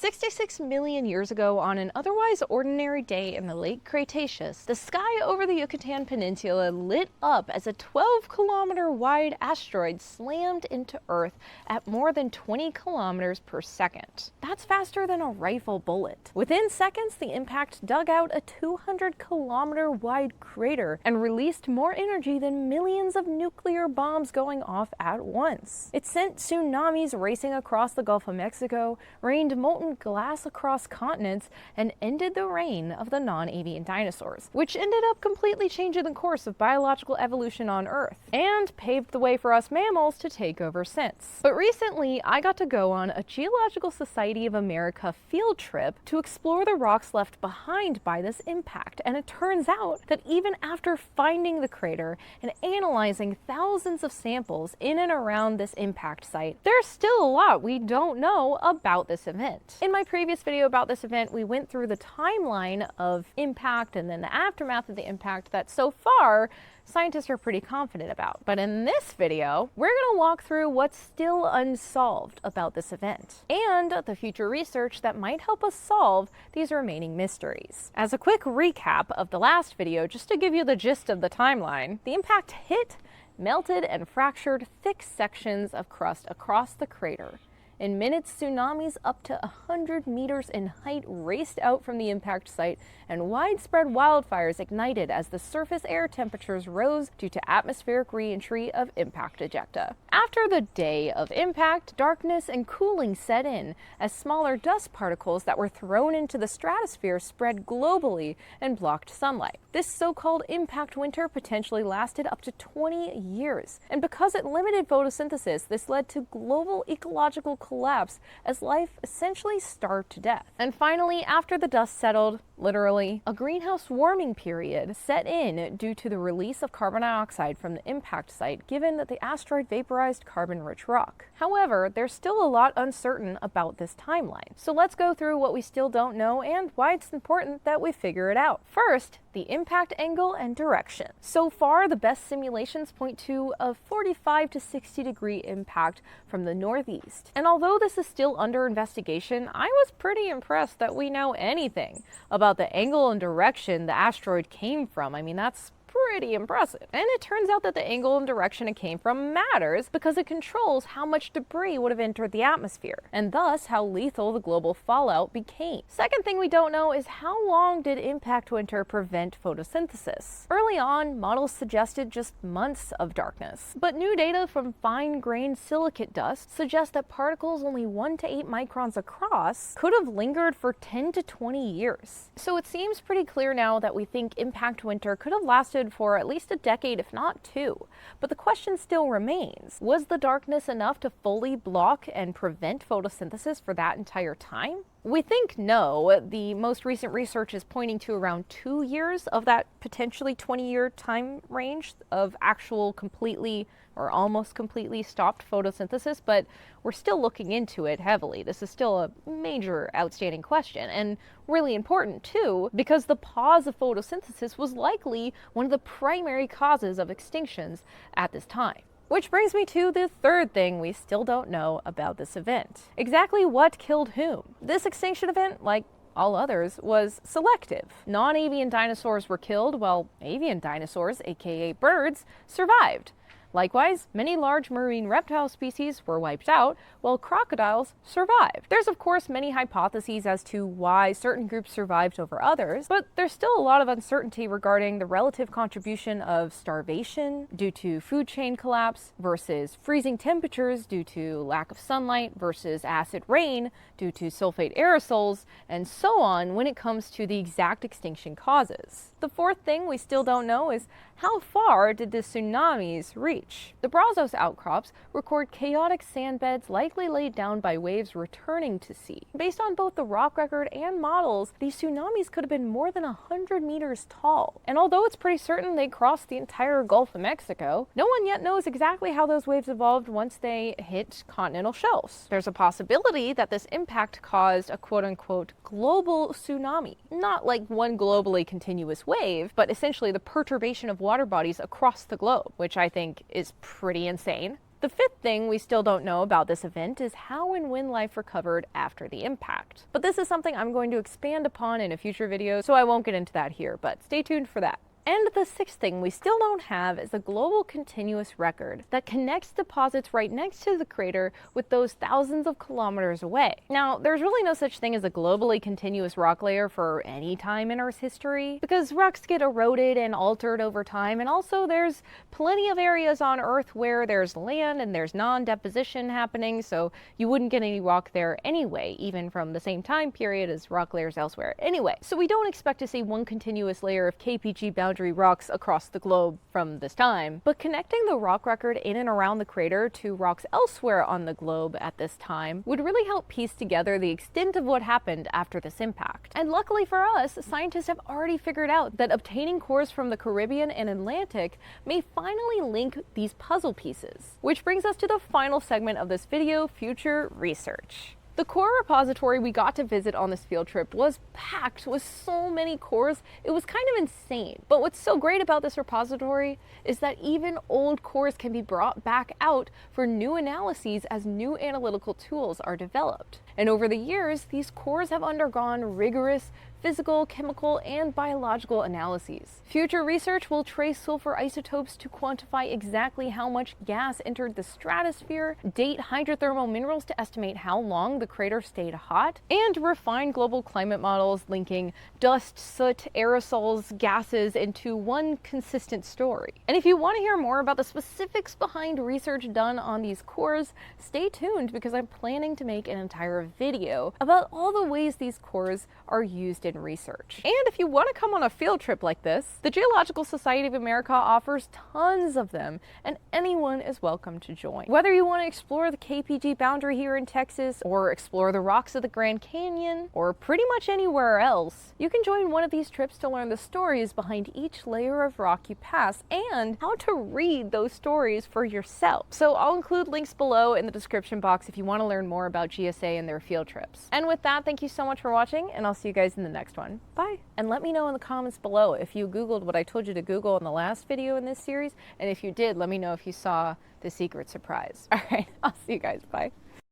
66 million years ago, on an otherwise ordinary day in the late Cretaceous, the sky over the Yucatan Peninsula lit up as a 12-kilometer wide asteroid slammed into Earth at more than 20 kilometers per second. That's faster than a rifle bullet. Within seconds, the impact dug out a 200-kilometer wide crater and released more energy than millions of nuclear bombs going off at once. It sent tsunamis racing across the Gulf of Mexico, rained molten glass across continents, and ended the reign of the non-avian dinosaurs, which ended up completely changing the course of biological evolution on Earth, and paved the way for us mammals to take over since. But recently, I got to go on a Geological Society of America field trip to explore the rocks left behind by this impact, and it turns out that even after finding the crater and analyzing thousands of samples in and around this impact site, there's still a lot we don't know about this event. In my previous video about this event, we went through the timeline of impact and then the aftermath of the impact that so far scientists are pretty confident about. But in this video, we're going to walk through what's still unsolved about this event and the future research that might help us solve these remaining mysteries. As a quick recap of the last video, just to give you the gist of the timeline, the impact hit, melted, and fractured thick sections of crust across the crater. In minutes, tsunamis up to 100 meters in height raced out from the impact site, and widespread wildfires ignited as the surface air temperatures rose due to atmospheric re-entry of impact ejecta. After the day of impact, darkness and cooling set in as smaller dust particles that were thrown into the stratosphere spread globally and blocked sunlight. This so-called impact winter potentially lasted up to 20 years, and because it limited photosynthesis, this led to global ecological collapse as life essentially starved to death. And finally, after the dust settled, literally, a greenhouse warming period set in due to the release of carbon dioxide from the impact site, given that the asteroid vaporized carbon-rich rock. However, there's still a lot uncertain about this timeline. So let's go through what we still don't know and why it's important that we figure it out. First, the impact angle and direction. So far, the best simulations point to a 45 to 60 degree impact from the northeast. And although this is still under investigation, I was pretty impressed that we know anything about the angle and direction the asteroid came from. I mean, that's pretty impressive. And it turns out that the angle and direction it came from matters because it controls how much debris would have entered the atmosphere, and thus how lethal the global fallout became. Second thing we don't know is how long did impact winter prevent photosynthesis? Early on, models suggested just months of darkness, but new data from fine-grained silicate dust suggests that particles only 1 to 8 microns across could have lingered for 10 to 20 years. So it seems pretty clear now that we think impact winter could have lasted for at least a decade, if not 2. But the question still remains, was the darkness enough to fully block and prevent photosynthesis for that entire time? We think no. The most recent research is pointing to around 2 years of that potentially 20-year time range of actual completely or almost completely stopped photosynthesis, but we're still looking into it heavily. This is still a major outstanding question, and really important too, because the pause of photosynthesis was likely one of the primary causes of extinctions at this time. Which brings me to the third thing we still don't know about this event. Exactly what killed whom? This extinction event, like all others, was selective. Non-avian dinosaurs were killed while avian dinosaurs, aka birds, survived. Likewise, many large marine reptile species were wiped out, while crocodiles survived. There's of course many hypotheses as to why certain groups survived over others, but there's still a lot of uncertainty regarding the relative contribution of starvation due to food chain collapse versus freezing temperatures due to lack of sunlight versus acid rain due to sulfate aerosols, and so on when it comes to the exact extinction causes. The fourth thing we still don't know is how far did the tsunamis reach? The Brazos outcrops record chaotic sand beds likely laid down by waves returning to sea. Based on both the rock record and models, these tsunamis could have been more than 100 meters tall. And although it's pretty certain they crossed the entire Gulf of Mexico, no one yet knows exactly how those waves evolved once they hit continental shelves. There's a possibility that this impact caused a quote-unquote global tsunami. Not like one globally continuous wave, but essentially the perturbation of water bodies across the globe, which I think is pretty insane. The fifth thing we still don't know about this event is how and when life recovered after the impact. But this is something I'm going to expand upon in a future video, so I won't get into that here, but stay tuned for that. And the sixth thing we still don't have is a global continuous record that connects deposits right next to the crater with those thousands of kilometers away. Now, there's really no such thing as a globally continuous rock layer for any time in Earth's history, because rocks get eroded and altered over time, and also there's plenty of areas on Earth where there's land and there's non-deposition happening, so you wouldn't get any rock there anyway, even from the same time period as rock layers elsewhere anyway. So we don't expect to see one continuous layer of KPG boundary rocks across the globe from this time, but connecting the rock record in and around the crater to rocks elsewhere on the globe at this time would really help piece together the extent of what happened after this impact. And luckily for us, scientists have already figured out that obtaining cores from the Caribbean and Atlantic may finally link these puzzle pieces. Which brings us to the final segment of this video, future research. The core repository we got to visit on this field trip was packed with so many cores, it was kind of insane. But what's so great about this repository is that even old cores can be brought back out for new analyses as new analytical tools are developed. And over the years, these cores have undergone rigorous physical, chemical, and biological analyses. Future research will trace sulfur isotopes to quantify exactly how much gas entered the stratosphere, date hydrothermal minerals to estimate how long the crater stayed hot, and refine global climate models linking dust, soot, aerosols, gases into one consistent story. And if you want to hear more about the specifics behind research done on these cores, stay tuned because I'm planning to make an entire video about all the ways these cores are used in research. And if you want to come on a field trip like this, the Geological Society of America offers tons of them, and anyone is welcome to join. Whether you want to explore the KPG boundary here in Texas, or explore the rocks of the Grand Canyon, or pretty much anywhere else, you can join one of these trips to learn the stories behind each layer of rock you pass, and how to read those stories for yourself. So I'll include links below in the description box if you want to learn more about GSA and their field trips. And with that, thank you so much for watching, and I'll see you guys in the next one. Bye. And let me know in the comments below if you Googled what I told you to Google in the last video in this series, and if you did, let me know if you saw the secret surprise. All right, I'll see you guys. Bye.